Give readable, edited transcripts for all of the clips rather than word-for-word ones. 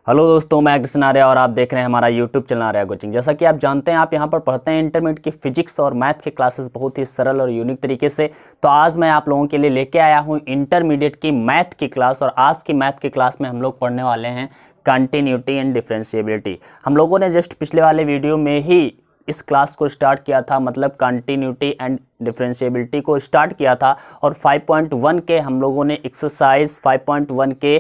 Hello दोस्तों, मैं कृष्ण आर्या और आप देख रहे हैं हमारा यूट्यूब चैनल आर्या कोचिंग। जैसा कि आप जानते हैं, आप यहां पर पढ़ते हैं इंटरमीडिएट की फिजिक्स और मैथ के क्लासेस बहुत ही सरल और यूनिक तरीके से। तो आज मैं आप लोगों के लिए लेके आया हूं इंटरमीडिएट की मैथ की क्लास। और आज की मैथ की क्लास में हम लोग पढ़ने वाले हैं कंटिन्यूटी एंड डिफरेंशिएबिलिटी। हम लोगों ने जस्ट पिछले वाले वीडियो में ही इस क्लास को स्टार्ट किया था, मतलब कंटिन्यूटी एंड डिफरेंशिएबिलिटी को स्टार्ट किया था। और 5.1 के हम लोगों ने एक्सरसाइज 5.1 के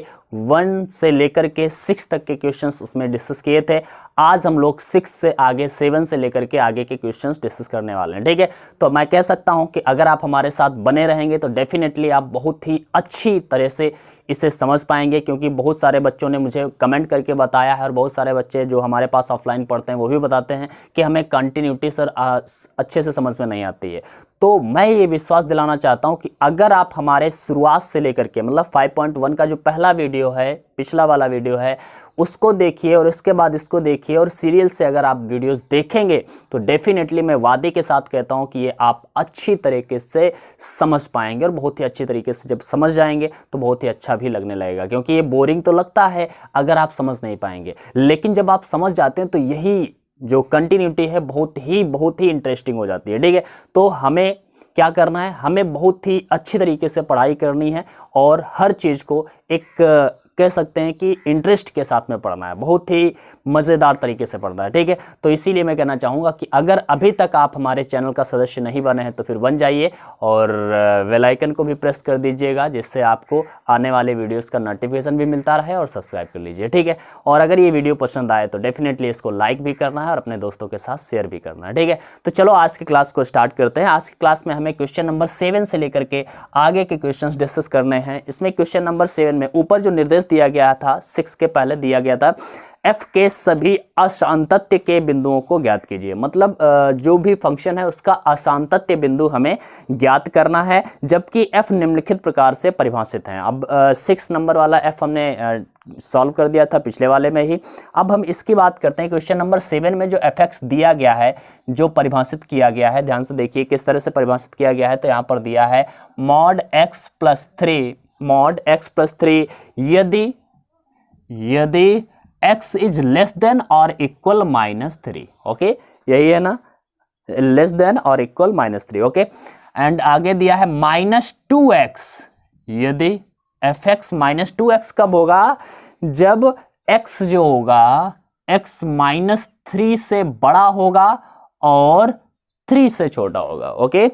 1 से लेकर के 6 तक के क्वेश्चंस उसमें डिस्कस किए थे। आज हम लोग 6 से आगे 7 से लेकर के आगे के क्वेश्चंस डिस्कस करने वाले हैं, ठीक है। तो मैं कह सकता हूं कि अगर आप हमारे साथ बने रहेंगे तो डेफिनेटली आप बहुत ही अच्छी तरह से इसे समझ पाएंगे, क्योंकि बहुत सारे बच्चों ने मुझे कमेंट करके बताया है और बहुत सारे बच्चे जो हमारे पास ऑफलाइन पढ़ते हैं वो भी बताते हैं कि हमें कंटिन्यूटी सर अच्छे से समझ में नहीं आती है। तो मैं ये विश्वास दिलाना चाहता हूं कि अगर आप हमारे शुरुआत से लेकर के मतलब 5.1 का जो पहला वीडियो है, पिछला वाला वीडियो है, उसको देखिए और इसके बाद इसको देखिए और सीरियल से अगर आप वीडियोस देखेंगे तो डेफिनेटली मैं वादे के साथ कहता हूं कि ये आप अच्छी तरीके से समझ पाएंगे। और बहुत ही अच्छी तरीके से जब समझ जाएंगे तो बहुत ही अच्छा भी लगने लगेगा, क्योंकि ये बोरिंग तो लगता है अगर आप समझ नहीं पाएंगे, लेकिन जब आप समझ जाते हैं तो यही जो कंटिन्यूटी है बहुत ही इंटरेस्टिंग हो जाती है, ठीक है। तो हमें क्या करना है, हमें बहुत ही अच्छी तरीके से पढ़ाई करनी है और हर चीज़ को एक कह सकते हैं कि इंटरेस्ट के साथ में पढ़ना है, बहुत ही मज़ेदार तरीके से पढ़ना है, ठीक है। तो इसीलिए मैं कहना चाहूँगा कि अगर अभी तक आप हमारे चैनल का सदस्य नहीं बने हैं तो फिर बन जाइए और बेल आइकन को भी प्रेस कर दीजिएगा, जिससे आपको आने वाले वीडियोस का नोटिफिकेशन भी मिलता रहे, और सब्सक्राइब कर लीजिए, ठीक है। और अगर ये वीडियो पसंद आए तो डेफिनेटली इसको लाइक भी करना है और अपने दोस्तों के साथ शेयर भी करना है, ठीक है। तो चलो आज की क्लास को स्टार्ट करते हैं। आज की क्लास में हमें क्वेश्चन नंबर 7 से लेकर के आगे के क्वेश्चन डिस्कस करने हैं। इसमें क्वेश्चन नंबर 7 में ऊपर जो निर्देश दिया गया था, 6 के पहले दिया गया था, f के सभी असांतत्य के बिंदुओं को ज्ञात कीजिए। मतलब जो भी फंक्शन है उसका असांतत्य बिंदु हमें ज्ञात करना है, जबकि f निम्नलिखित प्रकार से परिभाषित हैं। अब 6 नंबर वाला f हमने सॉल्व कर दिया था पिछले वाले में ही। अब हम इसकी बात करते हैं। क्वेश्चन नंबर 7 में जो fx दिया गया है, जो परिभाषित किया गया है, ध्यान से देखिए किस तरह से परिभाषित किया गया है। तो यहाँ पर दिया है मॉड x प्लस 3 यदि x इज लेस देन और इक्वल -3। ओके, यही है ना, लेस देन और इक्वल -3। ओके, एंड आगे दिया है -2x यदि fx -2x कब होगा, जब x जो होगा x -3 से बड़ा होगा और 3 से छोटा होगा। ओके,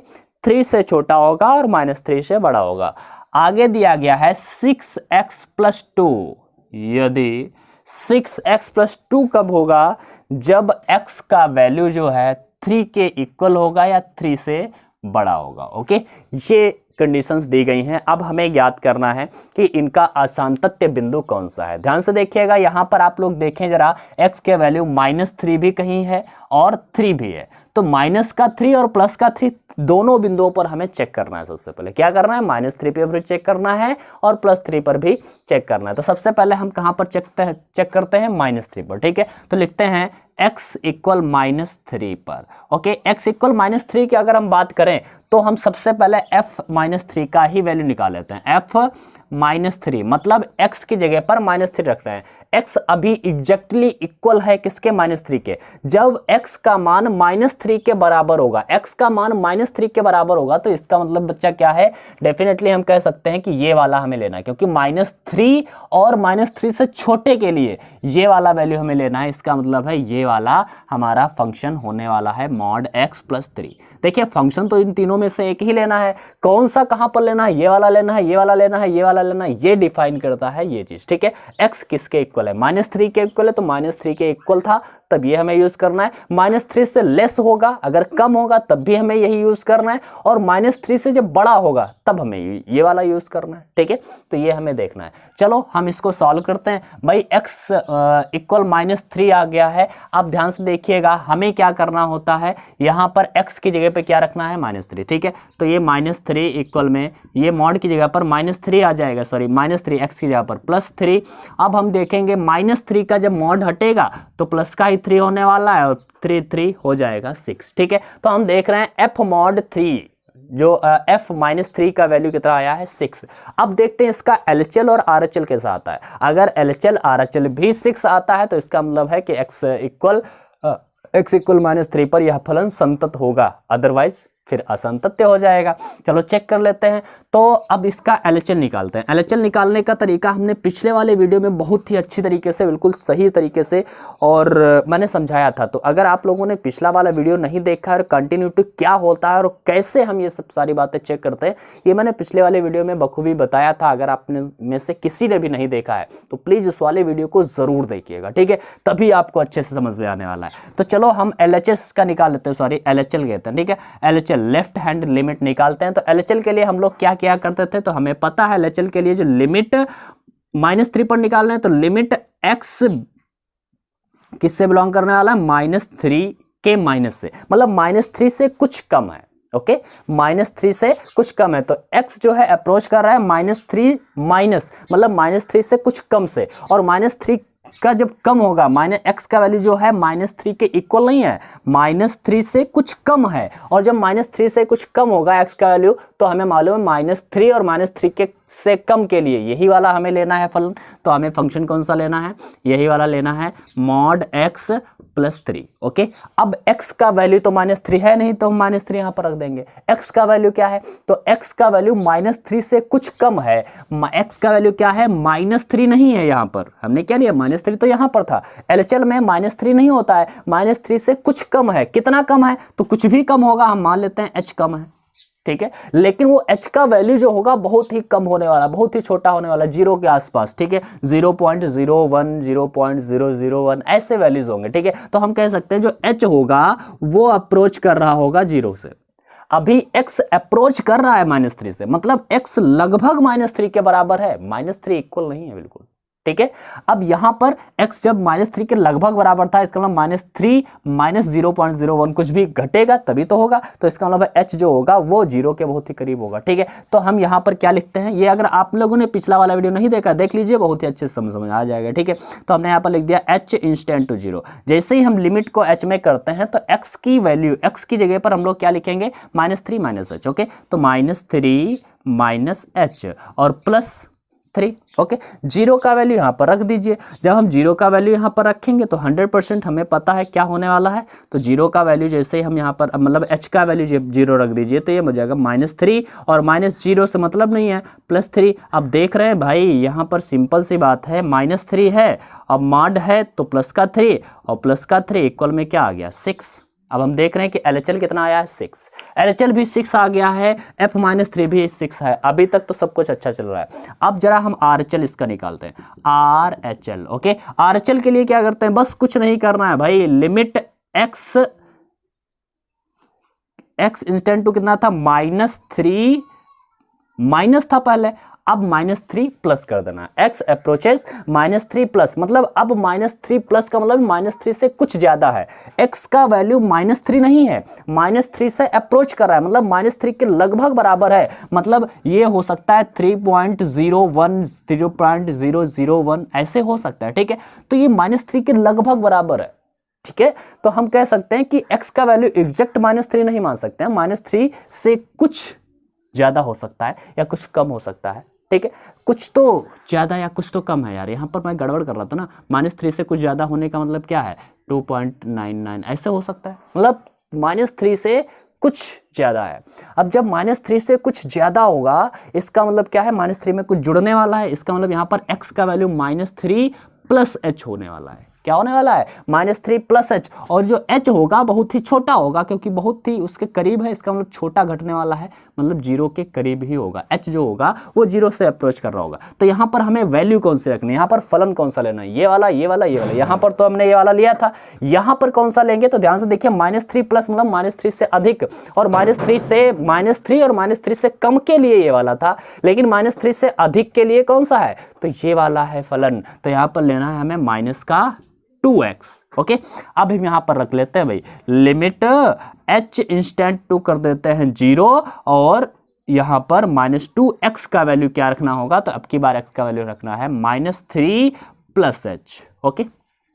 3 से छोटा होगा और -3 से बड़ा होगा। आगे दिया गया है 6x + 2 यदि 6x + 2 कब होगा, जब x का वैल्यू जो है 3 के इक्वल होगा या 3 से बड़ा होगा। ओके, ये कंडीशंस दी गई हैं। अब हमें ज्ञात करना है कि इनका असांतत्य बिंदु कौन सा है। ध्यान से देखिएगा, यहां पर आप लोग देखें जरा, x के वैल्यू -3 भी कहीं है और 3 भी है। तो -3 और +3 दोनों बिंदुओं पर हमें चेक करना है। सबसे पहले क्या करना है, -3 पर भी चेक करना है और +3 पर भी चेक करना है। तो सबसे पहले हम कहां पर चेक करते हैं, -3 पर, ठीक है। तो लिखते हैं x = -3 पर। ओके, x = -3 की अगर हम बात करें तो हम सबसे पहले f -3 का ही वैल्यू निकाल लेते हैं। f -3 मतलब x की जगह पर -3 रख रहे हैं। x अभी एग्जैक्टली इक्वल है किसके, -3 के। जब x का मान -3 के बराबर होगा, x का मान -3 के बराबर होगा, तो इसका मतलब बच्चा क्या है, डेफिनेटली हम कह सकते हैं कि ये वाला हमें लेना है, क्योंकि -3 और -3 से छोटे के लिए ये वाला वैल्यू हमें लेना है। इसका मतलब है ये वाला हमारा फंक्शन होने वाला है मॉड x + 3। देखिए, फंक्शन तो इन तीनों में से एक ही लेना है, कौन सा कहां पर लेना है, ये वाला लेना है, ये वाला लेना है, ये वाला लेना है, ये डिफाइन करता है ये चीज, ठीक है। x किसके इक्वल है, -3 के इक्वल है, तो -3 के इक्वल था तब ये हमें यूज करना है। -3 से लेस होगा, अगर कम होगा तब भी हमें यही यूज करना है, और -3 से जब बड़ा होगा तब हमें ये वाला यूज करना है, ठीक है। तो ये हमें देखना है। चलो हम इसको सॉल्व करते हैं। भाई x = -3 आ गया है। अब ध्यान से देखिएगा, हमें क्या करना होता है, यहां पर x की जगह पे क्या रखना है, -3, ठीक है। तो ये -3 इक्वल में ये मॉड की जगह पर -3 आ जाएगा, सॉरी -3 x की जगह पर +3। अब हम देखेंगे -3 का जब मॉड हटेगा तो प्लस का ही 3 होने वाला है और 3 3 हो जाएगा 6, ठीक है। तो हम देख रहे हैं f mod 3 जो f -3 का वैल्यू कितना आया है 6। अब देखते हैं इसका LHL और RHL कैसा आता है। अगर LHL RHL भी 6 आता है तो इसका मतलब है कि x इक्वल -3 पर यह फलन संतत होगा, अदरवाइज फिर असंतत्य हो जाएगा। चलो चेक कर लेते हैं। तो अब इसका LHL निकालते हैं। LHL निकालने का तरीका हमने पिछले वाले वीडियो में बहुत ही अच्छी तरीके से, बिल्कुल सही तरीके से और मैंने समझाया था। तो अगर आप लोगों ने पिछला वाला वीडियो नहीं देखा है और कंटिन्यूटी क्या होता है और कैसे हम ये सब सारी बातें चेक करते हैं, ये मैंने पिछले वाले वीडियो में बखूबी बताया था। अगर आपने में से किसी ने भी नहीं देखा है तो प्लीज़ उस वाले वीडियो को ज़रूर देखिएगा, ठीक है, तभी आपको अच्छे से समझ में आने वाला है। तो चलो हम LHS का निकाल लेते हैं, सॉरी LHL कहते हैं, ठीक है। LHL लेफ्ट हैंड लिमिट निकालते हैं। तो LHL के लिए हम लोग क्या क्या करते थे, तो हमें पता है LHL के लिए जो लिमिट -3 पर निकालना है तो लिमिट x किससे बिलोंग करने वाला है, -3 के माइनस से, मतलब -3 से कुछ कम है। ओके, -3 से कुछ कम है तो x जो है अप्रोच कर रहा है -3 माइनस, मतलब -3 से कुछ कम से, और -3 का जब कम होगा, x का वैल्यू जो है -3 के इक्वल नहीं है, -3 से कुछ कम है, और जब -3 से कुछ कम होगा x का वैल्यू तो हमें मालूम है -3 और -3 के से कम के लिए यही वाला हमें लेना है फलन। तो हमें फंक्शन कौन सा लेना है, यही वाला लेना है, mod x + 3। ओके, अब x का वैल्यू तो -3 है नहीं तो हम -3 यहां पर रख देंगे। x का वैल्यू क्या है, तो x का वैल्यू -3 से कुछ कम है। x का वैल्यू क्या है, -3 नहीं है, यहां पर हमने क्या लिया, -3 तो यहां पर था। LHL में -3 नहीं होता है, -3 से कुछ कम है। कितना कम है, तो कुछ भी कम होगा, हम मान लेते हैं h कम है, ठीक है। लेकिन वो h का वैल्यू जो होगा बहुत ही कम होने वाला, बहुत ही छोटा होने वाला, 0 के आसपास, ठीक है, 0.01 0.001 ऐसे वैल्यूज होंगे, ठीक है। तो हम कह सकते हैं जो h होगा वो अप्रोच कर रहा होगा 0 से। अभी x अप्रोच कर रहा है -3 से, मतलब x लगभग -3 के बराबर है, -3 इक्वल नहीं है बिल्कुल, ठीक है। अब यहां पर x जब -3 के लगभग बराबर था, इसका मतलब -3 -0.01 कुछ भी घटेगा तभी तो होगा, तो इसका मतलब h जो होगा वो 0 के बहुत ही करीब होगा, ठीक है। तो हम यहां पर क्या लिखते हैं, ये अगर आप लोगों ने पिछला वाला वीडियो नहीं देखा देख लीजिए, बहुत ही अच्छे से समझ में आ जाएगा, ठीक है। तो हमने यहां पर लिख दिया h इंस्टेंट टू 0। जैसे ही हम लिमिट को h में करते हैं तो x की वैल्यू, x की जगह पर हम लोग क्या लिखेंगे, -3 -h। ओके, तो -3 -h और +3। ओके, 0 का वैल्यू यहाँ पर रख दीजिए। जब हम 0 का वैल्यू यहाँ पर रखेंगे तो 100% हमें पता है क्या होने वाला है। तो 0 का वैल्यू जैसे ही हम यहाँ पर, मतलब h का वैल्यू जब 0 रख दीजिए तो ये हो जाएगा -3, और -0 से मतलब नहीं है, +3। अब देख रहे हैं भाई, यहाँ पर सिंपल सी बात है, -3 है, अब मॉड है तो +3, और +3 इक्वल में क्या आ गया, 6। अब हम देख रहे हैं कि LHL कितना आया है, 6। LHL भी 6 आ गया है, f -3 भी 6 है। अभी तक तो सब कुछ अच्छा चल रहा है। अब जरा हम RHL इसका निकालते हैं, RHL। ओके, RHL के लिए क्या करते हैं, बस कुछ नहीं करना है भाई, लिमिट x इंस्टेंट टू कितना था, -3 माइनस था पहले, अब -3 प्लस कर देना। x अप्रोचेस -3 प्लस, मतलब अब -3 प्लस का मतलब -3 से कुछ ज्यादा है। x का वैल्यू -3 नहीं है, -3 से अप्रोच कर रहा है, मतलब -3 के लगभग बराबर है। मतलब ये हो सकता है 3.01 0.001 ऐसे हो सकता है, ठीक है। तो ये -3 के लगभग बराबर है, ठीक है। तो हम कह सकते हैं कि x का वैल्यू एग्जैक्ट -3 नहीं मान सकते हैं, -3 से कुछ ज्यादा हो सकता है या कुछ कम हो सकता है, ठीक है। कुछ तो ज्यादा या कुछ तो कम है यार, यहाँ पर मैं गड़बड़ कर रहा था ना। -3 से कुछ ज्यादा होने का मतलब क्या है, 2.99 ऐसे हो सकता है, मतलब -3 से कुछ ज्यादा है। अब जब -3 से कुछ ज्यादा होगा, इसका मतलब क्या है, -3 में कुछ जुड़ने वाला है, इसका मतलब यहाँ पर x का वैल्यू -3 + h होने वाला है। क्या होने वाला है, -3 + h, और जो h होगा बहुत ही छोटा होगा क्योंकि बहुत ही उसके करीब है, इसका मतलब छोटा घटने वाला है, मतलब 0 के करीब ही होगा। h जो होगा वो 0 से अप्रोच कर रहा होगा। तो यहाँ पर हमें वैल्यू कौन सी रखनी है, यहाँ पर फलन कौन सा लेना है, ये वाला ये वाला ये वाला। यहाँ पर तो हमने ये वाला लिया था, यहाँ पर कौन सा लेंगे, तो ध्यान से देखिए, -3 प्लस मतलब -3 से अधिक, और -3 और -3 से कम के लिए ये वाला था, लेकिन -3 से अधिक के लिए कौन सा है, तो ये वाला है फलन। तो यहाँ पर लेना है हमें -2x। ओके, अब हम यहां पर रख लेते हैं भाई, लिमिट h इंस्टेंट टू कर देते हैं 0, और यहां पर -2x का वैल्यू क्या रखना होगा, तो अब की बार x का वैल्यू रखना है -3 + h। ओके,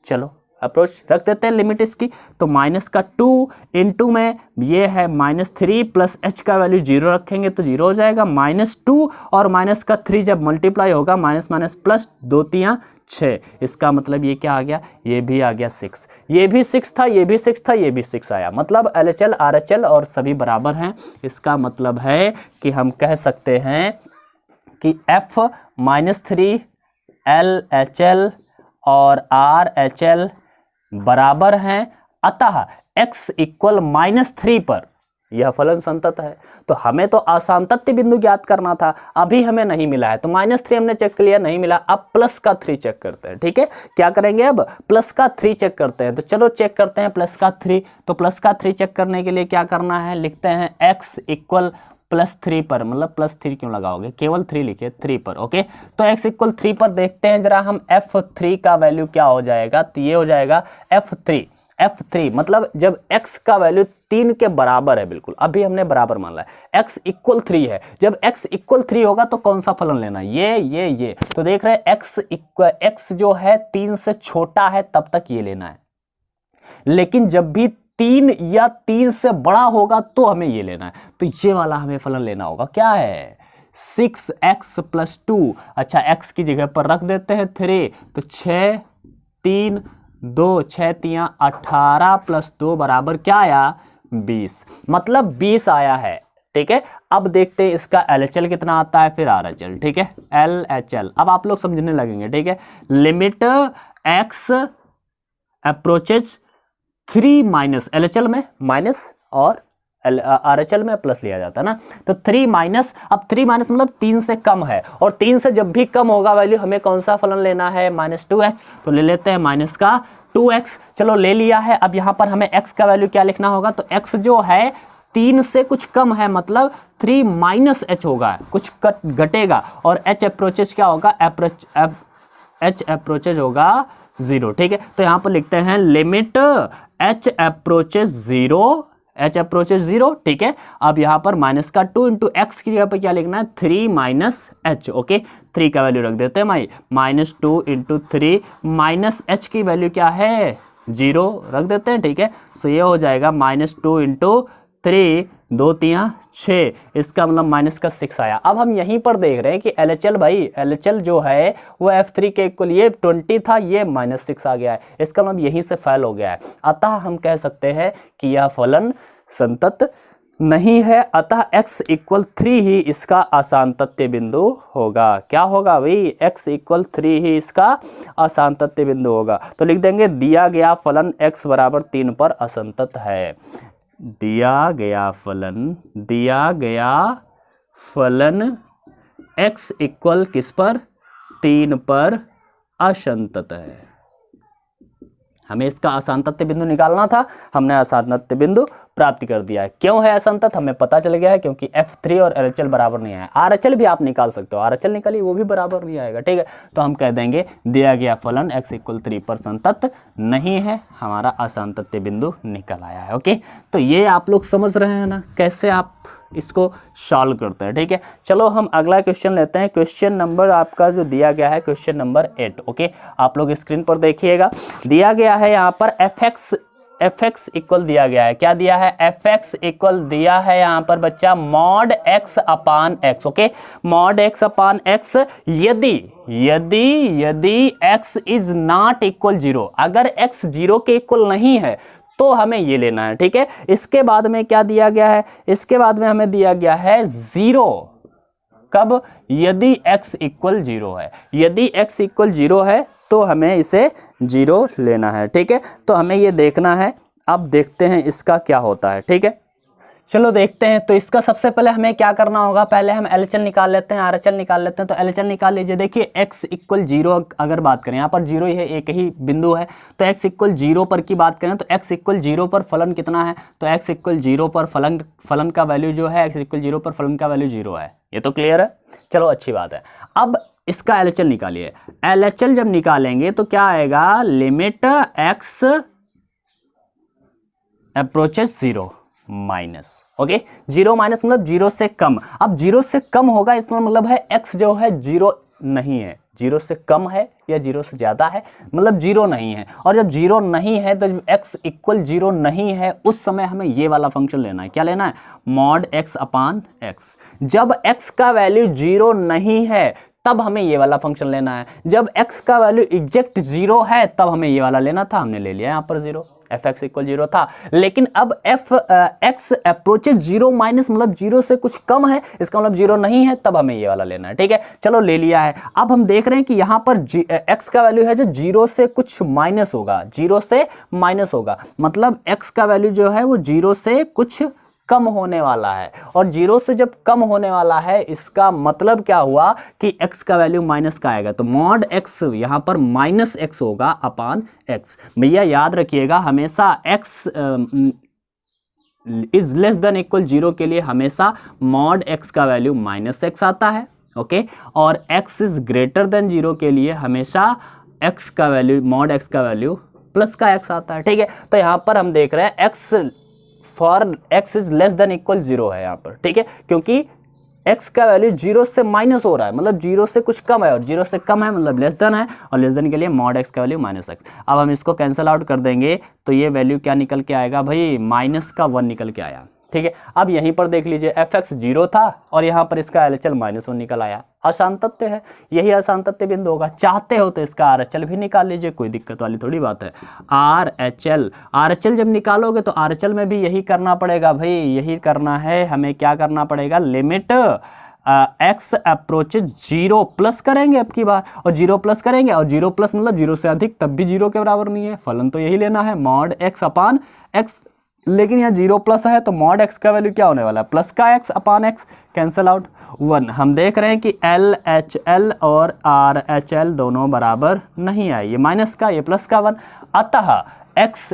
चलो अप्रोच रख देते हैं लिमिट इसकी, तो माइनस का 2 इंटू में ये है -3 प्लस h का वैल्यू 0 रखेंगे तो 0 हो जाएगा, -2 और माइनस का 3 जब मल्टीप्लाई होगा माइनस माइनस प्लस 2 3 6, इसका मतलब ये क्या आ गया, ये भी आ गया 6, ये भी 6 था, ये भी 6 था, ये भी 6 आया, मतलब LHL RHL और सभी बराबर हैं। इसका मतलब है कि हम कह सकते हैं कि F-3 LHL और RHL बराबर हैं, अतः x इक्वल -3 पर यह फलन संतत है। तो हमें तो असांतत्य बिंदु ज्ञात करना था, अभी हमें नहीं मिला है, तो -3 हमने चेक कर लिया, नहीं मिला, अब प्लस का 3 चेक करते हैं। ठीक है, क्या करेंगे, अब प्लस का 3 चेक करते हैं। तो चलो चेक करते हैं प्लस का 3। तो प्लस का 3 चेक करने के लिए क्या करना है, लिखते हैं x इक्वल +3 पर, मतलब +3 क्यों लगाओगे, केवल 3 लिखे, 3 पर। ओके, तो x इक्वल 3 पर देखते हैं जरा हम F3 का वैल्यू क्या हो जाएगा। तो ये हो जाएगा F3 मतलब जब x का वैल्यू 3 के बराबर है, बिल्कुल अभी हमने बराबर मान लिया, x इक्वल 3 है, जब x इक्वल 3 होगा तो कौन सा फलन लेना, ये तो देख रहे हैं x जो है 3 से छोटा है तब तक ये लेना है, लेकिन जब भी 3 या 3 से बड़ा होगा तो हमें ये लेना है, तो ये वाला हमें फलन लेना होगा, क्या है 6x + 2। अच्छा, x की जगह पर रख देते हैं 3, तो 6 3 2 6 3 18 + 2 बराबर क्या आया, 20, मतलब 20 आया है। ठीक है, अब देखते हैं इसका LHL कितना आता है, फिर RHL। ठीक है, LHL अब आप लोग समझने लगेंगे। ठीक है, limit x approaches 3 minus, LHL में माइनस और RHL में प्लस लिया जाता है ना, तो 3 माइनस, अब 3 माइनस मतलब 3 से कम है, और 3 से जब भी कम होगा वैल्यू हमें कौन सा फलन लेना है, -2x, तो ले लेते हैं माइनस का 2x। चलो ले लिया है, अब यहाँ पर हमें x का वैल्यू क्या लिखना होगा, तो x जो है 3 से कुछ कम है, मतलब 3 माइनस h होगा, कुछ घटेगा, और h अप्रोचेज क्या होगा, h अप्रोचेज होगा 0। ठीक है, तो यहाँ पर लिखते हैं लिमिट h अप्रोचेज 0। ठीक है, अब यहाँ पर माइनस का 2 इंटू एक्स की जगह पर क्या लिखना है, 3 माइनस h। ओके, 3 का वैल्यू रख देते हैं -2 इंटू 3 माइनस h की वैल्यू क्या है, 0 रख देते हैं। ठीक है, सो ये हो जाएगा -2 इंटू 3 2 3 6, इसका मतलब माइनस का 6 आया। अब हम यहीं पर देख रहे हैं कि LHL भाई, LHL जो है वो F3 के इक्वल, ये 20 था, ये -6 आ गया है, इसका मतलब यहीं से फेल हो गया है, अतः हम कह सकते हैं कि यह फलन संतत नहीं है, अतः x इक्वल 3 ही इसका असांतत्य बिंदु होगा। क्या होगा भाई, x इक्वल 3 ही इसका असांतत्य बिंदु होगा। तो लिख देंगे दिया गया फलन x बराबर 3 पर असंतत है। दिया गया फलन x इक्वल किस पर, 3 पर असंतत है। हमें इसका असांतत्य बिंदु निकालना था, हमने असांतत्य बिंदु प्राप्त कर दिया है। क्यों है असंतत, हमें पता चल गया है, क्योंकि F3 और LHL बराबर नहीं आया। RHL भी आप निकाल सकते हो, RHL निकालिए, वो भी बराबर नहीं आएगा। ठीक है, तो हम कह देंगे दिया गया फलन x इक्वल 3 पर संतत नहीं है, हमारा असांतत्य बिंदु निकल आया है। ओके, तो ये आप लोग समझ रहे हैं ना कैसे आप इसको सॉल्व करते हैं। ठीक है, चलो हम अगला क्वेश्चन लेते हैं। क्वेश्चन नंबर आपका जो दिया गया है, क्वेश्चन नंबर 8। ओके, आप लोग स्क्रीन पर देखिएगा, दिया गया है यहाँ पर fx इक्वल दिया गया है, क्या दिया है, fx इक्वल दिया है यहाँ पर बच्चा mod x अपान x। ओके, mod x अपान x, यदि x इज नॉट इक्वल 0, अगर x 0 के इक्वल नहीं है तो हमें ये लेना है। ठीक है, इसके बाद में क्या दिया गया है, इसके बाद में हमें दिया गया है 0, कब, यदि x इक्वल 0 है, यदि x इक्वल 0 है तो हमें इसे 0 लेना है। ठीक है, तो हमें ये देखना है, अब देखते हैं इसका क्या होता है। ठीक है, चलो देखते हैं। तो इसका सबसे पहले हमें क्या करना होगा, पहले हम LHL निकाल लेते हैं, RHL निकाल लेते हैं। तो LHL निकाल लीजिए, देखिए x इक्वल 0 अगर बात करें, यहाँ पर 0 ही है, एक ही बिंदु है, तो x इक्वल 0 पर की बात करें तो x इक्वल 0 पर फलन कितना है, तो x इक्वल 0 पर फलन का वैल्यू जो है, x इक्वल 0 पर फलन का वैल्यू 0 है। ये तो क्लियर है, चलो अच्छी बात है। अब इसका LHL निकालिए, LHL जब निकालेंगे तो क्या आएगा, limit x approaches 0 minus. Okay, 0 minus मतलब 0 से कम। अब 0 से कम होगा, इसका मतलब है x जो है 0 नहीं है, जीरो से कम है या जीरो से ज़्यादा है, मतलब जीरो नहीं है। और जब जीरो नहीं है तो जब x इक्वल जीरो नहीं है उस समय हमें ये वाला फंक्शन लेना है। क्या लेना है? मॉड x अपान x। जब x का वैल्यू जीरो नहीं है तब हमें ये वाला फंक्शन लेना है। जब x का वैल्यू एग्जैक्ट जीरो है तब हमें ये वाला लेना था, हमने ले लिया यहाँ पर zero, F x equal zero था। लेकिन अब F x approaches zero minus मतलब जीरो से कुछ कम है, इसका मतलब जीरो नहीं है, तब हमें ये वाला लेना है। ठीक है, चलो ले लिया है। अब हम देख रहे हैं कि यहाँ पर एक्स का वैल्यू है जो जीरो से कुछ माइनस होगा, जीरो से माइनस होगा, मतलब एक्स का वैल्यू जो है वो जीरो से कुछ कम होने वाला है। और जीरो से जब कम होने वाला है इसका मतलब क्या हुआ कि x का वैल्यू माइनस का आएगा, तो मॉड x यहाँ पर माइनस x होगा अपान x। भैया याद रखिएगा हमेशा x is less than equal zero के लिए हमेशा मॉड x का वैल्यू माइनस x आता है। ओके, और x is greater than zero के लिए हमेशा x का वैल्यू मॉड x का वैल्यू प्लस का x आता है। ठीक है, तो यहाँ पर हम देख रहे हैं x for x is less than equal zero है यहाँ पर। ठीक है, क्योंकि x का वैल्यू जीरो से माइनस हो रहा है, मतलब जीरो से कुछ कम है, और जीरो से कम है मतलब लेस देन है, और लेस देन के लिए मॉड x का वैल्यू माइनस x। अब हम इसको कैंसिल आउट कर देंगे तो ये वैल्यू क्या निकल के आएगा भाई, माइनस का 1 निकल के आया। ठीक है, अब यहीं पर देख लीजिए एफ एक्स जीरो था और यहाँ पर इसका एल एच एल माइनस 1 निकल आया। आसान तथ्य है, यही आसान तथ्य बिंदु होगा। चाहते हो तो इसका आर एच एल भी निकाल लीजिए, कोई दिक्कत वाली थोड़ी बात है। आर एच एल जब निकालोगे तो आर एच एल में भी यही करना पड़ेगा भाई, यही करना है हमें। क्या करना पड़ेगा, limit x approaches zero plus करेंगे अब की बार, और जीरो प्लस करेंगे, और जीरो प्लस मतलब जीरो से अधिक, तब भी जीरो के बराबर नहीं है। फलन तो यही लेना है मॉड एक्स अपान एक्स, लेकिन यहाँ जीरो प्लस है तो मॉड एक्स का वैल्यू क्या होने वाला है, प्लस का एक्स अपान एक्स, कैंसिल आउट 1। हम देख रहे हैं कि एल एच एल और आर एच एल दोनों बराबर नहीं आए, ये माइनस का ये प्लस का 1, अतः x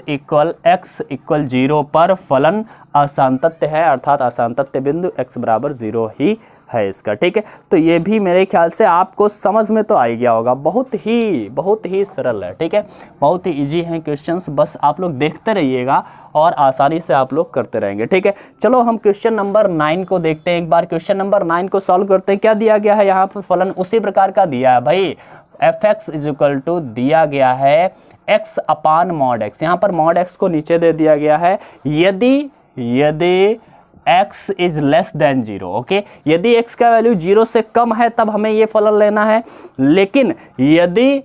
इक्वल जीरो पर फलन असांतत्य है, अर्थात असांतत्य बिंदु x बराबर जीरो ही है इसका। ठीक है, तो ये भी मेरे ख्याल से आपको समझ में तो आ गया होगा, बहुत ही सरल है। ठीक है, बहुत ही इजी हैं क्वेश्चंस, बस आप लोग देखते रहिएगा और आसानी से आप लोग करते रहेंगे। ठीक है, चलो हम क्वेश्चन नंबर 9 को देखते हैं एक बार। क्वेश्चन नंबर 9 को सॉल्व करते हैं। क्या दिया गया है यहाँ पर, फलन उसी प्रकार का दिया है भाई, F X is equal to दिया गया है x अपान मॉड x। यहाँ पर मॉड x को नीचे दे दिया गया है, यदि x is less than zero. Okay, यदि x का वैल्यू जीरो से कम है तब हमें ये फलन लेना है, लेकिन यदि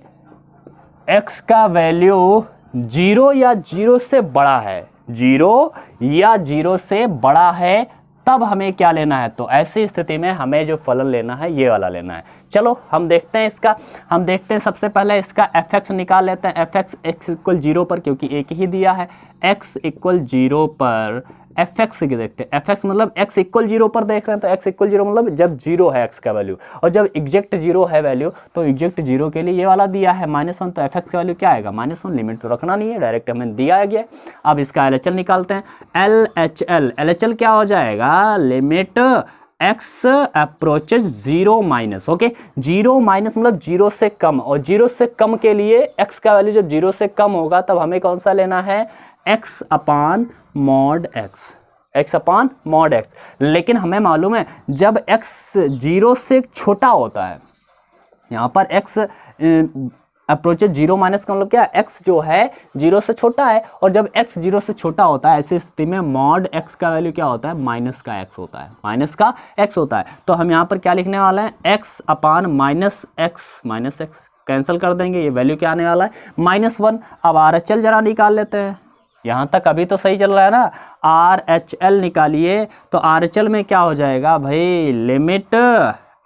x का वैल्यू जीरो या जीरो से बड़ा है, जीरो या जीरो से बड़ा है, तब हमें क्या लेना है, तो ऐसी स्थिति में हमें जो फलन लेना है ये वाला लेना है। चलो हम देखते हैं इसका, हम देखते हैं सबसे पहले इसका एफ एक्स निकाल लेते हैं। F x x equal zero पर, क्योंकि एक ही दिया है, एक्स इक्वल जीरो पर एफ एक्स देखते हैं। एफ एक्स मतलब एक्स इक्वल जीरो पर देख रहे हैं, तो एक्स इक्वल जीरो मतलब जब जीरो है एक्स का वैल्यू, और जब एग्जैक्ट जीरो है वैल्यू, तो एग्जैक्ट जीरो के लिए ये वाला दिया है -1, तो एफ एक्स का वैल्यू क्या आएगा -1। लिमिट तो रखना नहीं है, डायरेक्ट हमें दिया गया। अब इसका एल एच एल निकालते हैं। एल एच एल क्या हो जाएगा, limit x approaches zero minus. Okay, zero minus मतलब जीरो से कम, और जीरो से कम के लिए एक्स का वैल्यू जब जीरो से कम होगा तब हमें कौन सा लेना है, एक्स अपान मॉड एक्स अपान मॉड एक्स। लेकिन हमें मालूम है जब एक्स जीरो से छोटा होता है, यहाँ पर एक्स अप्रोचेज जीरो माइनस का मतलब क्या, एक्स जो है जीरो से छोटा है, और जब एक्स जीरो से छोटा होता है ऐसी स्थिति में मॉड एक्स का वैल्यू क्या होता है, माइनस का एक्स होता है, माइनस का एक्स होता है। तो हम यहाँ पर क्या लिखने वाले हैं, x upon minus x cancel कर देंगे, ये वैल्यू क्या आने वाला है -1। अब आर एच एल जरा निकाल लेते हैं, यहाँ तक अभी तो सही चल रहा है ना। आर एच एल निकालिए, तो आर एच एल में क्या हो जाएगा भाई, limit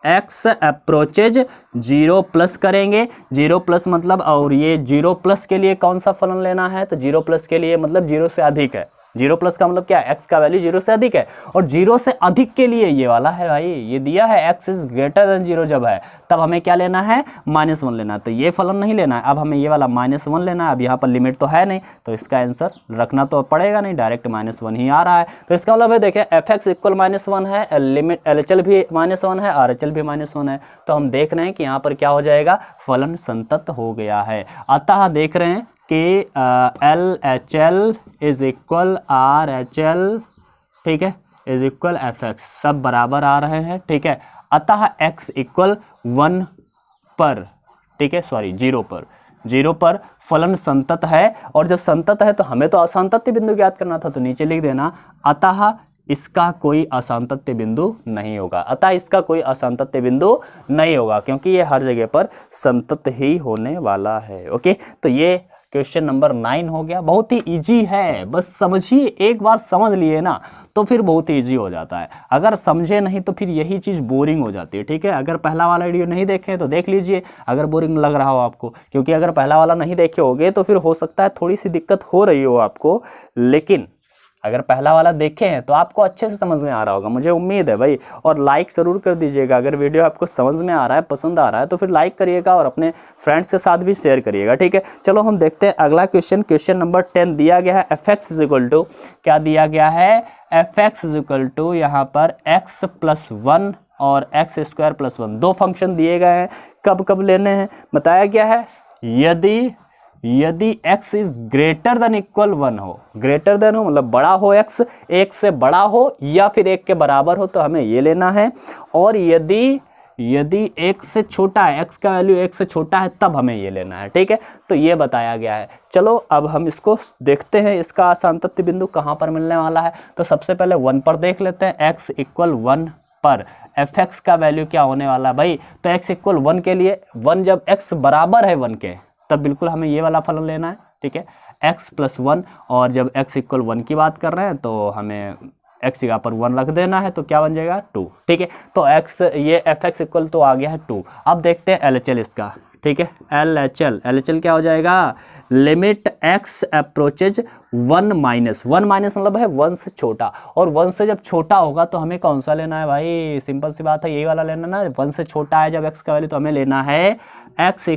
x approaches zero plus करेंगे, जीरो प्लस मतलब, और ये जीरो प्लस के लिए कौन सा फलन लेना है, तो जीरो प्लस के लिए मतलब जीरो से अधिक है। जीरो प्लस का मतलब क्या है, एक्स का वैल्यू जीरो से अधिक है, और जीरो से अधिक के लिए ये वाला है भाई, ये दिया है x is greater than zero जब है, तब हमें क्या लेना है, -1 लेना है। तो ये फलन नहीं लेना है, अब हमें ये वाला -1 लेना है। अब यहाँ पर लिमिट तो है नहीं, तो इसका आंसर रखना तो पड़ेगा नहीं, डायरेक्ट -1 ही आ रहा है। तो इसका मतलब है देखें, एफ एक्स इक्वल -1 है, लिमिट एल एच एल भी -1 है, आर एच एल भी -1 है, तो हम देख रहे हैं कि यहाँ पर क्या हो जाएगा, फलन संतत हो गया है। अतः देख रहे हैं कि L H L is equal R H L, ठीक है, इज इक्वल एफ एक्स, सब बराबर आ रहे हैं। ठीक है, अतः x इक्वल 1 पर ठीक है, सॉरी जीरो पर फलन संतत है, और जब संतत है तो हमें तो असांतत्य बिंदु ज्ञात करना था, तो नीचे लिख देना अतः इसका कोई असांतत्य बिंदु नहीं होगा, अतः इसका कोई असांतत्य बिंदु नहीं होगा, क्योंकि ये हर जगह पर संतत ही होने वाला है। ओके, तो ये क्वेश्चन नंबर 9 हो गया। बहुत ही इजी है, बस समझिए, एक बार समझ लिए ना तो फिर बहुत ही इजी हो जाता है। अगर समझे नहीं तो फिर यही चीज़ बोरिंग हो जाती है। ठीक है, अगर पहला वाला वीडियो नहीं देखे तो देख लीजिए, अगर बोरिंग लग रहा हो आपको, क्योंकि अगर पहला वाला नहीं देखे होगे तो फिर हो सकता है थोड़ी सी दिक्कत हो रही हो आपको, लेकिन अगर पहला वाला देखे हैं तो आपको अच्छे से समझ में आ रहा होगा, मुझे उम्मीद है भाई। और लाइक ज़रूर कर दीजिएगा, अगर वीडियो आपको समझ में आ रहा है, पसंद आ रहा है तो फिर लाइक करिएगा और अपने फ्रेंड्स के साथ भी शेयर करिएगा। ठीक है, चलो हम देखते हैं अगला क्वेश्चन। क्वेश्चन नंबर 10 दिया गया है fx इज इक्वल टू, क्या दिया गया है, fx इज इक्वल टू यहाँ पर x प्लस 1 और x स्क्वायर प्लस 1, दो फंक्शन दिए गए हैं। कब कब लेने हैं बताया गया है, यदि x is greater than equal 1 हो, ग्रेटर देन हो मतलब बड़ा हो, x 1 से बड़ा हो या फिर 1 के बराबर हो तो हमें ये लेना है, और यदि 1 से छोटा है, x का वैल्यू 1 से छोटा है तब हमें ये लेना है। ठीक है, तो ये बताया गया है। चलो अब हम इसको देखते हैं, इसका असांतत्य बिंदु कहाँ पर मिलने वाला है। तो सबसे पहले 1 पर देख लेते हैं, x इक्वल 1 पर fx का वैल्यू क्या होने वाला है भाई, तो x इक्वल 1 के लिए 1 जब x बराबर है 1 के तब बिल्कुल हमें ये वाला फलन लेना है। ठीक है, x प्लस 1, और जब x इक्वल 1 की बात कर रहे हैं तो हमें x यहाँ पर 1 रख देना है, तो क्या बन जाएगा 2। ठीक है, तो x ये fx इक्वल तो आ गया है 2। अब देखते हैं LHL इसका। ठीक है, LHL क्या हो जाएगा, limit x approaches 1 minus, 1 minus मतलब है 1 से छोटा, और 1 से जब छोटा होगा तो हमें कौन सा लेना है भाई, सिंपल सी बात है, यही वाला लेना ना। 1 से छोटा है जब x का वैल्यू तो हमें लेना है x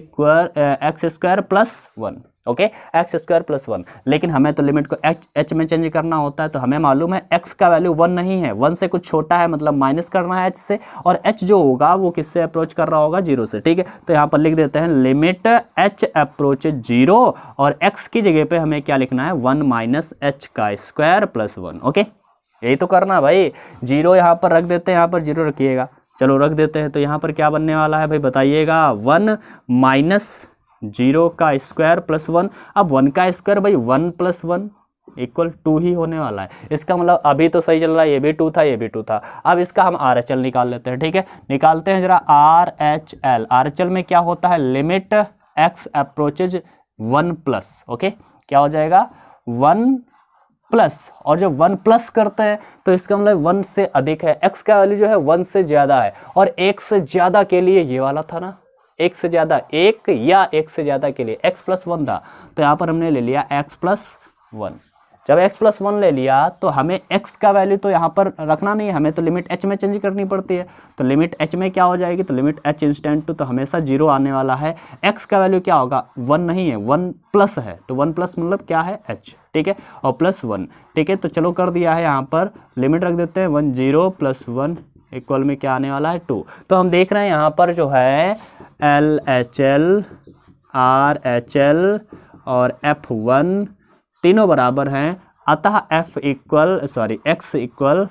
square plus 1। Okay, x square plus 1, लेकिन हमें तो लिमिट को h में चेंज करना होता है, तो हमें मालूम है x का वैल्यू 1 नहीं है, 1 से कुछ छोटा है, मतलब माइनस करना है h से, और h जो होगा वो किससे अप्रोच कर रहा होगा, 0 से। ठीक है, तो यहाँ पर लिख देते हैं लिमिट h अप्रोच 0, और x की जगह पे हमें क्या लिखना है, 1 माइनस h का स्क्वायर प्लस 1। ओके, यही तो करना भाई। 0 यहाँ पर रख देते हैं, यहाँ पर 0 रखिएगा, चलो रख देते हैं, तो यहाँ पर क्या बनने वाला है भाई बताइएगा, 1 माइनस 0 का स्क्वायर प्लस 1। अब 1 का स्क्वायर भाई 1 प्लस 1 इक्वल 2 ही होने वाला है। इसका मतलब अभी तो सही चल रहा है, ये भी 2 था, ये भी 2 था। अब इसका हम RHL निकाल लेते हैं। ठीक है, निकालते हैं जरा RHL। RHL में क्या होता है, limit x approaches 1 plus, okay, क्या हो जाएगा 1 प्लस, और जब 1 प्लस करते हैं तो इसका मतलब 1 से अधिक है, x का वैल्यू जो है 1 से ज़्यादा है, और 1 से ज़्यादा के लिए ये वाला था ना, 1 से ज़्यादा, 1 या 1 से ज़्यादा के लिए x प्लस 1 था, तो यहाँ पर हमने ले लिया x प्लस 1। जब x प्लस 1 ले लिया तो हमें x का वैल्यू तो यहाँ पर रखना नहीं है, हमें तो लिमिट h में चेंज करनी पड़ती है। तो लिमिट h में क्या हो जाएगी, तो लिमिट h इंस्टेंट टू तो हमेशा 0 आने वाला है। x का वैल्यू क्या होगा, 1 नहीं है, 1 प्लस है, तो 1 प्लस मतलब क्या है h। ठीक है, और प्लस 1। ठीक है, तो चलो कर दिया है, यहाँ पर लिमिट रख देते हैं 1 0 प्लस 1 इक्वल में क्या आने वाला है 2। तो हम देख रहे हैं यहाँ पर जो है LHL RHL और F1 तीनों बराबर हैं, अतः x इक्वल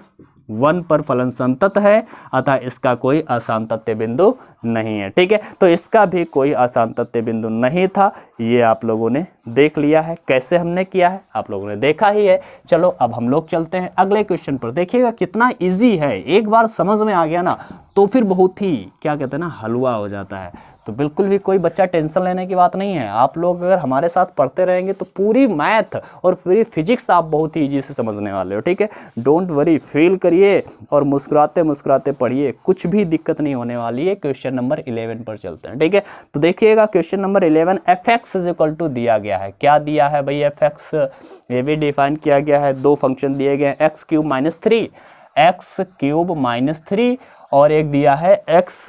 1 पर फलन संतत है, अतः इसका कोई असांतत्य बिंदु नहीं है। ठीक है, तो इसका भी कोई असांतत्य बिंदु नहीं था, ये आप लोगों ने देख लिया है। कैसे हमने किया है आप लोगों ने देखा ही है। चलो अब हम लोग चलते हैं अगले क्वेश्चन पर। देखिएगा कितना इजी है, एक बार समझ में आ गया ना तो फिर बहुत ही क्या कहते हैं ना, हलवा हो जाता है। तो बिल्कुल भी कोई बच्चा टेंशन लेने की बात नहीं है। आप लोग अगर हमारे साथ पढ़ते रहेंगे तो पूरी मैथ और पूरी फिजिक्स आप बहुत ही ईजी से समझने वाले हो। ठीक है, डोंट वरी, फील करिए और मुस्कुराते मुस्कुराते पढ़िए, कुछ भी दिक्कत नहीं होने वाली है। क्वेश्चन नंबर 11 पर चलते हैं। ठीक है, तो देखिएगा question number 11, fx is equal to दिया गया है। क्या दिया है भाई, fx ये भी डिफाइन किया गया है, दो फंक्शन दिए गए हैं, x क्यूब माइनस 3 और एक दिया है x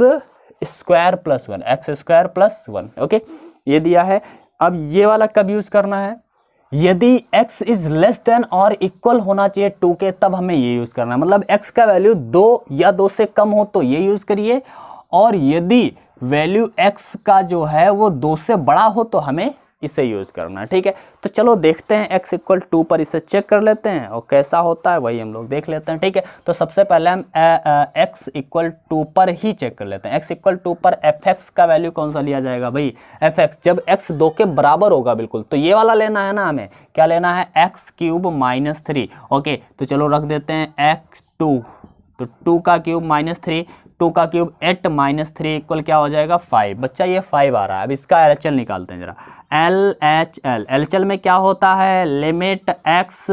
स्क्वायर प्लस 1, ओके, ये दिया है। अब ये वाला कब यूज करना है, यदि x इज लेस देन और इक्वल होना चाहिए 2 के, तब हमें ये यूज करना है। मतलब x का वैल्यू 2 या 2 से कम हो तो ये यूज करिए, और यदि वैल्यू x का जो है वो 2 से बड़ा हो तो हमें इसे यूज़ करना है, ठीक है। तो चलो देखते हैं x इक्वल 2 पर इसे चेक कर लेते हैं और कैसा होता है वही हम लोग देख लेते हैं, ठीक है। तो सबसे पहले हम x इक्वल 2 पर ही चेक कर लेते हैं। x इक्वल 2 पर fx का वैल्यू कौन सा लिया जाएगा भाई, fx जब x 2 के बराबर होगा बिल्कुल, तो ये वाला लेना है ना, हमें क्या लेना है x क्यूब माइनस 3। ओके तो चलो रख देते हैं x2, तो 2 का क्यूब माइनस 3, 2 का क्यूब 8 माइनस 3 इक्वल क्या हो जाएगा 5। बच्चा ये 5 आ रहा है। अब इसका LHL निकालते हैं जरा। LHL, LHL में क्या होता है, limit x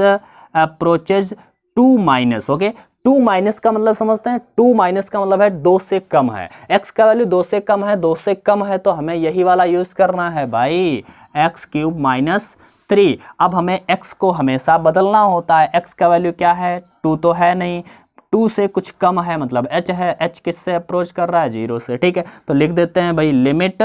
approaches 2 minus, okay 2 minus का मतलब समझते हैं, 2 माइनस का मतलब है 2 से कम है, x का वैल्यू 2 से कम है, 2 से कम है तो हमें यही वाला यूज़ करना है भाई, x क्यूब माइनस 3। अब हमें x को हमेशा बदलना होता है, x का वैल्यू क्या है 2 तो है नहीं, 2 से कुछ कम है मतलब h है, h किससे अप्रोच कर रहा है 0 से, ठीक है। तो लिख देते हैं भाई लिमिट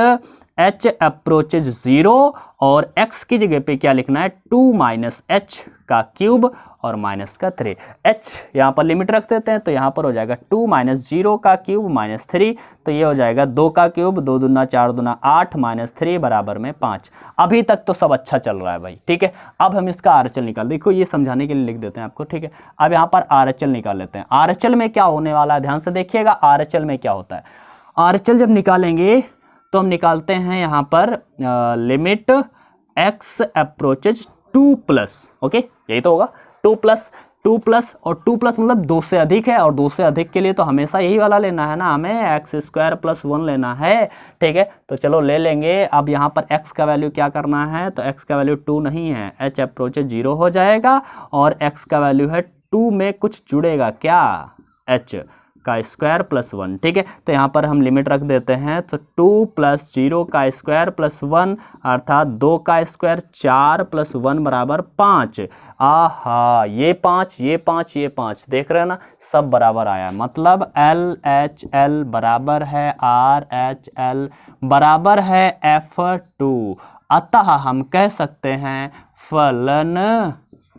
h अप्रोचेज 0 और x की जगह पे क्या लिखना है 2 माइनस h का क्यूब और माइनस का 3। h यहाँ पर लिमिट रख देते हैं तो यहाँ पर हो जाएगा 2 माइनस 0 का क्यूब माइनस 3, तो ये हो जाएगा 2 का क्यूब, 2 दूना 4 दूना 8 माइनस 3 बराबर में 5। अभी तक तो सब अच्छा चल रहा है भाई, ठीक है। अब हम इसका RHL निकाल, देखो ये समझाने के लिए लिख देते हैं आपको, ठीक है। अब यहाँ पर RHL निकाल लेते हैं। RHL में क्या होने वाला है ध्यान से देखिएगा, RHL में क्या होता है, RHL जब निकालेंगे तो हम निकालते हैं यहाँ पर limit x approaches 2 plus, okay यही तो होगा 2 प्लस, 2 प्लस और 2 प्लस मतलब 2 से अधिक है, और 2 से अधिक के लिए तो हमेशा यही वाला लेना है ना, हमें x स्क्वायर प्लस 1 लेना है, ठीक है। तो चलो ले लेंगे। अब यहाँ पर x का वैल्यू क्या करना है, तो x का वैल्यू 2 नहीं है, h अप्रोचेज 0 हो जाएगा और x का वैल्यू है 2 में कुछ जुड़ेगा क्या, h का स्क्वायर प्लस 1, ठीक है। तो यहाँ पर हम लिमिट रख देते हैं, तो 2 प्लस 0 का स्क्वायर प्लस 1 अर्थात 2 का स्क्वायर 4 प्लस 1 बराबर 5। आहा ये 5 ये 5 ये 5 देख रहे हैं ना, सब बराबर आया, मतलब LHL बराबर है RHL बराबर है F2। अतः हम कह सकते हैं फलन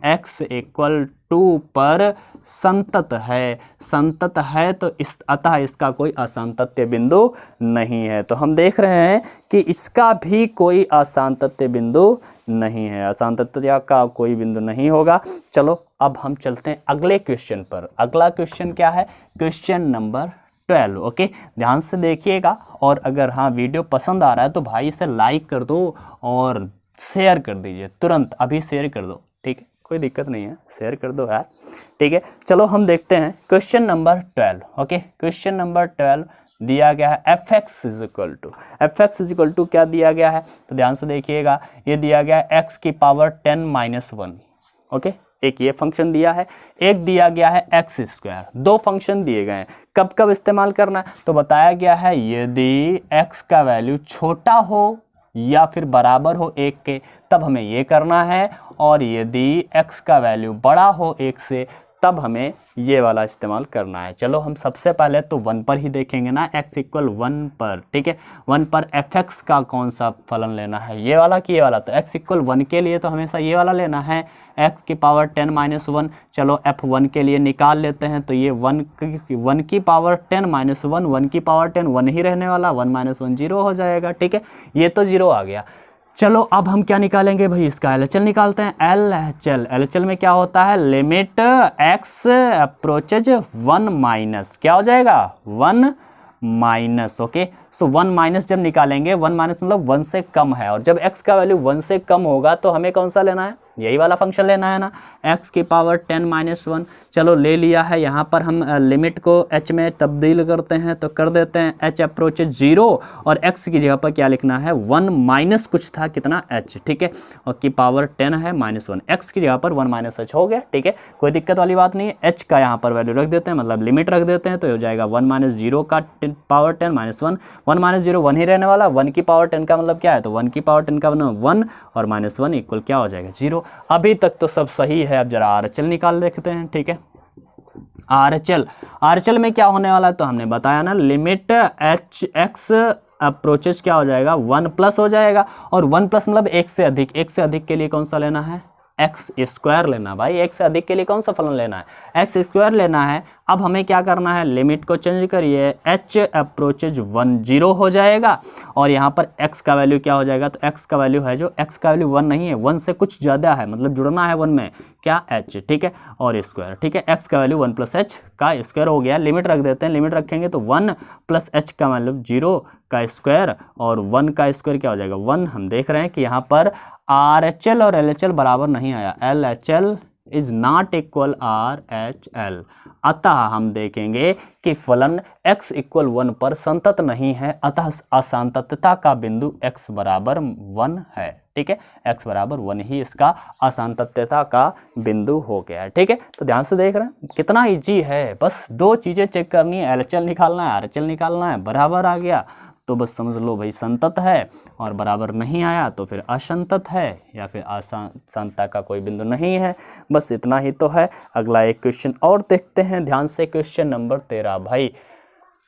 x इक्वल 2 पर संतत है, संतत है तो इस अतः इसका कोई असांतत्य बिंदु नहीं है। तो हम देख रहे हैं कि इसका भी कोई असांतत्य बिंदु नहीं है, असांतत्य का कोई बिंदु नहीं होगा। चलो अब हम चलते हैं अगले क्वेश्चन पर। अगला क्वेश्चन क्या है, क्वेश्चन नंबर 12, ओके ध्यान से देखिएगा। और अगर हाँ वीडियो पसंद आ रहा है तो भाई इसे लाइक कर दो और शेयर कर दीजिए, तुरंत अभी शेयर कर दो, ठीक है कोई दिक्कत नहीं है, शेयर कर दो यार, ठीक है। चलो हम देखते हैं question number 12, okay question number 12 दिया गया है fx इज इक्वल टू क्या दिया गया है, तो ध्यान से देखिएगा, ये दिया गया है x की पावर 10 माइनस 1, ओके एक ये फंक्शन दिया है, एक दिया गया है एक्स स्क्वायर, दो फंक्शन दिए गए हैं। कब कब इस्तेमाल करना है, तो बताया गया है यदि x का वैल्यू छोटा हो या फिर बराबर हो 1 के तब हमें ये करना है, और यदि x का वैल्यू बड़ा हो 1 से तब हमें ये वाला इस्तेमाल करना है। चलो हम सबसे पहले तो 1 पर ही देखेंगे ना, x इक्वल 1 पर, ठीक है 1 पर fx का कौन सा फलन लेना है, ये वाला कि ये वाला, तो x इक्वल 1 के लिए तो हमेशा ये वाला लेना है, x की पावर 10 माइनस 1। चलो f1 के लिए निकाल लेते हैं, तो ये 1 की पावर 10 माइनस 1, 1 की पावर 10 1 ही रहने वाला, 1 माइनस 1 0 हो जाएगा, ठीक है ये तो 0 आ गया। चलो अब हम क्या निकालेंगे भाई, इसका LHL निकालते हैं। LHL में क्या होता है, लिमिट x अप्रोचेज 1 माइनस क्या हो जाएगा 1 माइनस, ओके सो 1 माइनस जब निकालेंगे, 1 माइनस मतलब 1 से कम है, और जब x का वैल्यू 1 से कम होगा तो हमें कौन सा लेना है, यही वाला फंक्शन लेना है ना, x की पावर 10 माइनस 1। चलो ले लिया है, यहाँ पर हम लिमिट को h में तब्दील करते हैं, तो कर देते हैं h अप्रोचेज 0 और x की जगह पर क्या लिखना है 1 माइनस कुछ था कितना h, ठीक है और की पावर 10 है माइनस 1, x की जगह पर 1 माइनस h हो गया, ठीक है कोई दिक्कत वाली बात नहीं है। h का यहाँ पर वैल्यू रख देते हैं, मतलब लिमिट रख देते हैं, तो हो जाएगा 1 माइनस 0 का पावर 10 माइनस 1, 1 माइनस 0 1 ही रहने वाला, 1 की पावर 10 का मतलब क्या है, तो 1 की पावर 10 का मतलब 1 और माइनस 1 इक्वल क्या हो जाएगा 0। अभी तक तो सब सही है, अब जरा RHL निकाल देखते हैं, ठीक है RHL में क्या होने वाला है, तो हमने बताया ना लिमिट x अप्रोचेज क्या हो जाएगा 1 प्लस हो जाएगा, और 1 प्लस मतलब 1 से अधिक, 1 से अधिक के लिए कौन सा लेना है एक्स स्क्वायर लेना। भाई एक से अधिक के लिए कौन सा फलन लेना है, एक्स स्क्वायर लेना है। अब हमें क्या करना है, लिमिट को चेंज करिए, h अप्रोचेज 1 0 हो जाएगा और यहाँ पर x का वैल्यू क्या हो जाएगा, तो x का वैल्यू है जो x का वैल्यू 1 नहीं है, 1 से कुछ ज़्यादा है, मतलब जुड़ना है 1 में क्या h, ठीक है, और स्क्वायर, ठीक है, x का वैल्यू 1 + h का स्क्वायर हो गया। लिमिट रख देते हैं, लिमिट रखेंगे तो 1 + h का मतलब 0 का स्क्वायर और 1 का स्क्वायर क्या हो जाएगा 1। हम देख रहे हैं कि यहाँ पर RHL और LHL बराबर नहीं आया, LHL is not equal RHL, अतः हम देखेंगे कि फलन x = 1 पर संतत नहीं है, अतः असंततता का बिंदु x = 1 है, ठीक है, x = 1 ही इसका असंततता का बिंदु हो गया है, ठीक है। तो ध्यान से देख रहे हैं कितना इजी है, बस दो चीज़ें चेक करनी है, LHL निकालना है, RHL निकालना है, बराबर आ गया तो बस समझ लो भाई संतत है, और बराबर नहीं आया तो फिर असंतत है या फिर असंतता का कोई बिंदु नहीं है। बस इतना ही तो है। अगला एक क्वेश्चन और देखते हैं ध्यान से, क्वेश्चन नंबर 13। भाई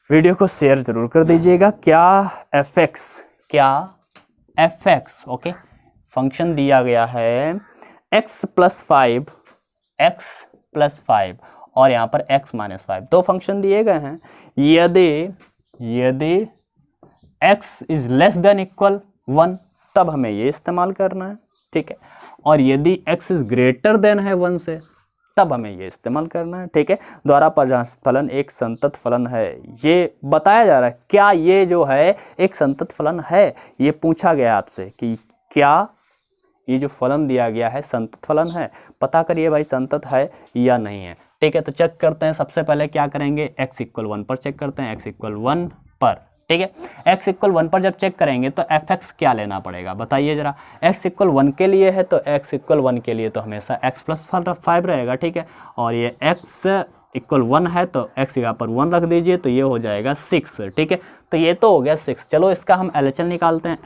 वीडियो को शेयर जरूर कर दीजिएगा। क्या एफ एक्स ओके फंक्शन दिया गया है x + 5 और यहाँ पर x - 5, दो फंक्शन दिए गए हैं। यदि x is less than equal 1 तब हमें ये इस्तेमाल करना है, ठीक है, और यदि x इज ग्रेटर देन है 1 से तब हमें ये इस्तेमाल करना है, ठीक है। द्वारा परिभाषित फलन एक संतत फलन है, ये बताया जा रहा है। क्या ये जो है एक संतत फलन है, ये पूछा गया आपसे कि क्या ये जो फलन दिया गया है संतत फलन है, पता करिए भाई संतत है या नहीं है, ठीक है। तो चेक करते हैं, सबसे पहले क्या करेंगे, x = 1 पर चेक करते हैं, x = 1 पर, ठीक है। x = 1 पर जब चेक करेंगे तो fx क्या लेना पड़ेगा बताइए जरा। x = 1 के लिए है तो x = 1 के लिए तो हमेशा x + 5 रहेगा, ठीक है, और ये x = 1 है तो x यहाँ पर 1 रख दीजिए तो ये हो जाएगा 6, ठीक है। तो ये तो हो गया 6। चलो इसका हम LHL निकालते हैं,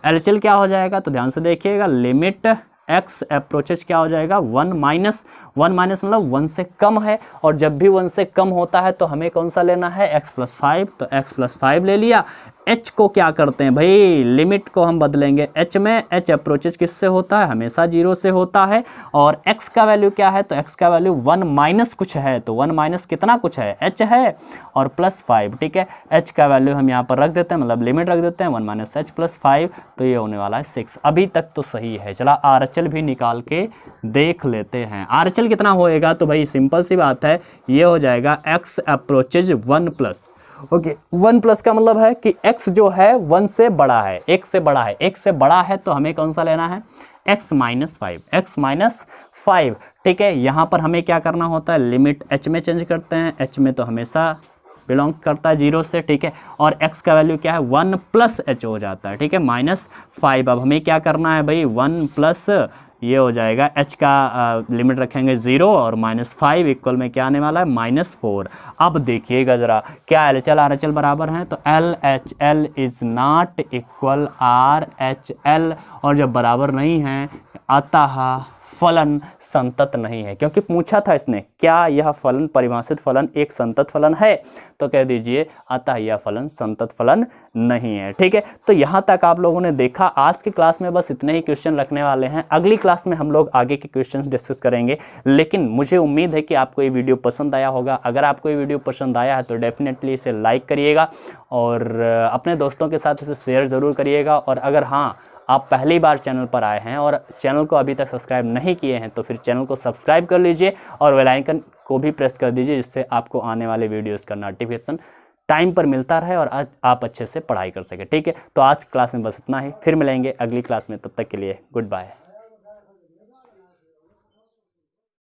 LHL क्या हो जाएगा, तो ध्यान से देखिएगा, लिमिट x अप्रोचेज क्या हो जाएगा 1 माइनस मतलब 1 से कम है, और जब भी 1 से कम होता है तो हमें कौन सा लेना है x + 5, तो x + 5 ले लिया। h को क्या करते हैं भाई, लिमिट को हम बदलेंगे h में, h अप्रोचेज किससे होता है, हमेशा 0 से होता है, और x का वैल्यू क्या है, तो x का वैल्यू 1 माइनस कुछ है, तो 1 माइनस कितना कुछ है, h है, और +5, ठीक है। h का वैल्यू हम यहाँ पर रख देते हैं, मतलब लिमिट रख देते हैं 1 - h + 5, तो ये होने वाला है 6। अभी तक तो सही है। चला RHL भी निकाल के देख लेते हैं। RHL कितना होएगा, तो भाई सिंपल सी बात है, ये हो जाएगा x अप्रोचेज 1+, ओके 1+ का मतलब है कि x जो है 1 से बड़ा है, 1 से बड़ा है, 1 से बड़ा है तो हमें कौन सा लेना है, x - 5, ठीक है। यहाँ पर हमें क्या करना होता है, लिमिट h में चेंज करते हैं, h में तो हमेशा बिलोंग करता है 0 से, ठीक है, और x का वैल्यू क्या है 1 + h हो जाता है, ठीक है, -5। अब हमें क्या करना है भाई, 1 प्लस ये हो जाएगा h का लिमिट रखेंगे 0 और -5 इक्वल में क्या आने वाला है -4। अब देखिएगा ज़रा, क्या LHL RHL बराबर हैं, तो LHL is not equal RHL, और जब बराबर नहीं है अतः फलन संतत नहीं है, क्योंकि पूछा था इसने क्या यह फलन परिभाषित फलन एक संतत फलन है, तो कह दीजिए अतः यह फलन संतत फलन नहीं है, ठीक है। तो यहाँ तक आप लोगों ने देखा। आज की क्लास में बस इतने ही क्वेश्चन रखने वाले हैं, अगली क्लास में हम लोग आगे के क्वेश्चंस डिस्कस करेंगे। लेकिन मुझे उम्मीद है कि आपको ये वीडियो पसंद आया होगा। अगर आपको ये वीडियो पसंद आया है तो डेफिनेटली इसे लाइक करिएगा और अपने दोस्तों के साथ इसे शेयर ज़रूर करिएगा। और अगर हाँ आप पहली बार चैनल पर आए हैं और चैनल को अभी तक सब्सक्राइब नहीं किए हैं तो फिर चैनल को सब्सक्राइब कर लीजिए और बेल आइकन को भी प्रेस कर दीजिए, जिससे आपको आने वाले वीडियोस का नोटिफिकेशन टाइम पर मिलता रहे और आज आप अच्छे से पढ़ाई कर सकें, ठीक है। तो आज की क्लास में बस इतना ही, फिर मिलेंगे अगली क्लास में, तब तक के लिए गुड बाय।